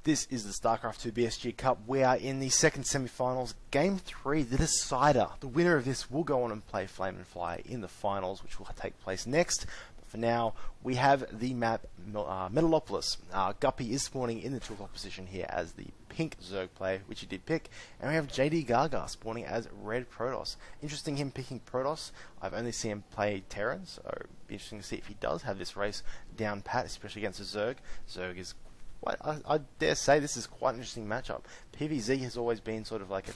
This is the StarCraft 2 BSG Cup. We are in the second semi-finals, Game 3, the decider. The winner of this will go on and play Flame and Fly in the finals, which will take place next. But for now, we have the map Metalopolis. Guppy is spawning in the 2 o'clock position here as the pink Zerg player, which he did pick. And we have JDGaga spawning as red Protoss. Interesting him picking Protoss. I've only seen him play Terran, so it'll be interesting to see if he does have this race down pat, especially against a Zerg. Zerg is I dare say this is quite an interesting matchup. PvZ has always been sort of like a,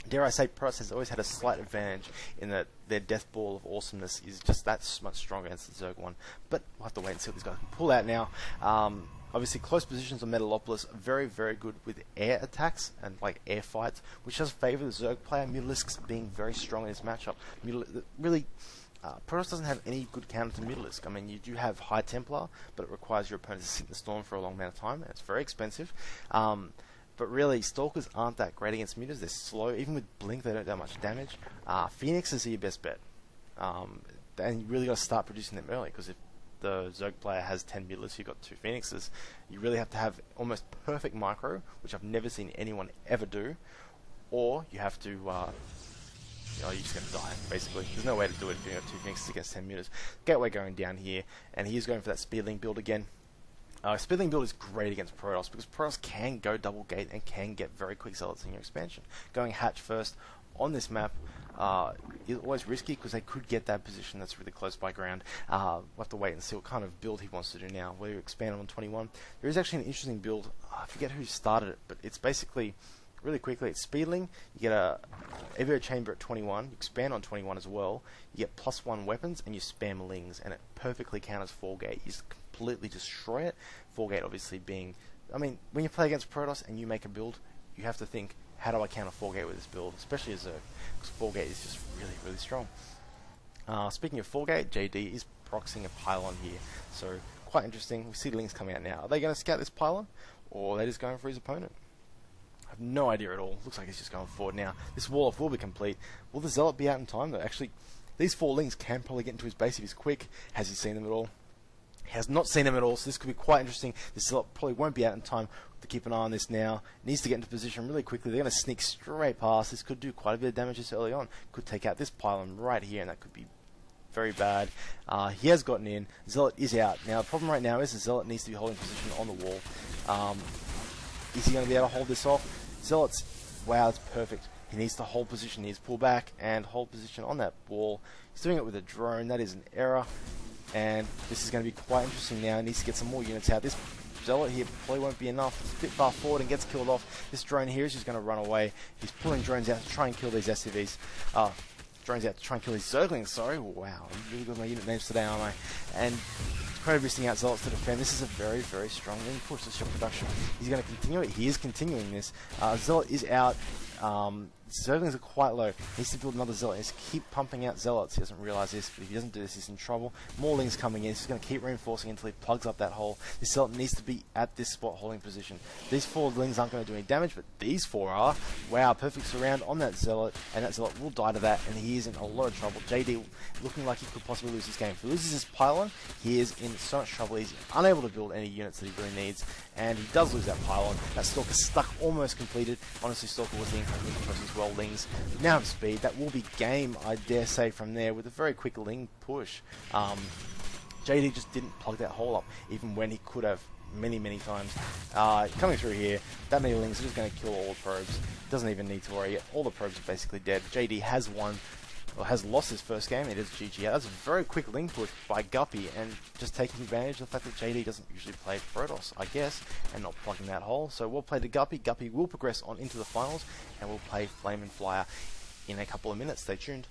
dare I say, Protoss has always had a slight advantage in that their death ball of awesomeness is just that much stronger against the Zerg one. But we'll have to wait and see what these guys can pull out now. Obviously, close positions on Metalopolis, very, very good with air attacks and like air fights, which does favour the Zerg player. Mutalisks being very strong in this matchup. Protoss doesn't have any good counter to Mutalisk. I mean, you do have High Templar, but it requires your opponent to sit in the storm for a long amount of time, and it's very expensive. But really, Stalkers aren't that great against Mutas. They're slow. Even with Blink, they don't do that much damage. Phoenixes are your best bet. And you really got to start producing them early, because if the Zerg player has 10 Mutalisks, you've got 2 Phoenixes, you really have to have almost perfect micro, which I've never seen anyone ever do, or you have to... you're just going to die, basically. There's no way to do it if you've got 2 Phoenixes against 10 Mutas. Gateway going down here, and he is going for that Speedling build again. Speedling build is great against Protoss, because Protoss can go double gate and can get very quick zealots in your expansion. Going hatch first on this map is always risky, because they could get that position that's really close by ground. We'll have to wait and see what kind of build he wants to do now. Will you expand on 21? There is actually an interesting build. I forget who started it, but it's basically... really quickly, it's Speedling, you get a Evo Chamber at 21, you expand on 21 as well, you get +1 weapons, and you spam Lings, and it perfectly counters 4-gate. You just completely destroy it. 4-gate obviously being... I mean, when you play against Protoss and you make a build, you have to think, how do I counter 4-gate with this build, especially as Zerg, because 4-gate is just really, really strong. Speaking of 4-gate, JD is proxying a pylon here, so quite interesting. We see Lings coming out now. Are they going to scout this pylon, or are they just going for his opponent? I have no idea at all. Looks like he's just going forward now. This wall off will be complete. Will the Zealot be out in time though? Actually, these 4 Lings can probably get into his base if he's quick. Has he seen them at all? He has not seen them at all, so this could be quite interesting. The Zealot probably won't be out in time. To keep an eye on this now. Needs to get into position really quickly. They're going to sneak straight past. This could do quite a bit of damage this early on. Could take out this pylon right here, and that could be very bad. He has gotten in. Zealot is out. Now, the problem right now is the Zealot needs to be holding position on the wall. Is he going to be able to hold this off? Zealots, wow, that's perfect. He needs to hold position. He needs to pull back and hold position on that wall. He's doing it with a drone. That is an error. And this is going to be quite interesting now. He needs to get some more units out. This Zealot here probably won't be enough. It's a bit far forward and gets killed off. This drone here is just going to run away. He's pulling drones out to try and kill these SCVs. Drones out to try and kill these Zerglings, sorry. Wow, I'm really good with my unit names today, aren't I? And missing out Zealots to defend. This is a very, very strong link push to shop production. He's going to continue it. He is continuing this. Zealot is out. Zerglings are quite low. He needs to build another Zealot. He needs to keep pumping out Zealots. He doesn't realise this, but if he doesn't do this, he's in trouble. More Lings coming in. He's going to keep reinforcing until he plugs up that hole. This Zealot needs to be at this spot holding position. These 4 Lings aren't going to do any damage, but these 4 are. Wow, perfect surround on that Zealot, and that Zealot will die to that, and he is in a lot of trouble. JD looking like he could possibly lose this game. If he loses his pylon, he is in so much trouble. He's unable to build any units that he really needs, and he does lose that pylon. That Stalker stuck almost completed. Honestly, Stalker was the incomplete choice as well. Lings now have speed. That will be game, I dare say, from there with a very quick Ling push. JD just didn't plug that hole up, even when he could have many, many times. Coming through here, that many Lings are just going to kill all the probes. Doesn't even need to worry. All the probes are basically dead. JD has won, or has lost his first game. It is GG. That's a very quick Ling push by Guppy, and just taking advantage of the fact that JD doesn't usually play Protoss, I guess, and not plugging that hole. So we'll play to Guppy. Guppy will progress on into the finals, and we'll play Flame and Flyer in a couple of minutes. Stay tuned.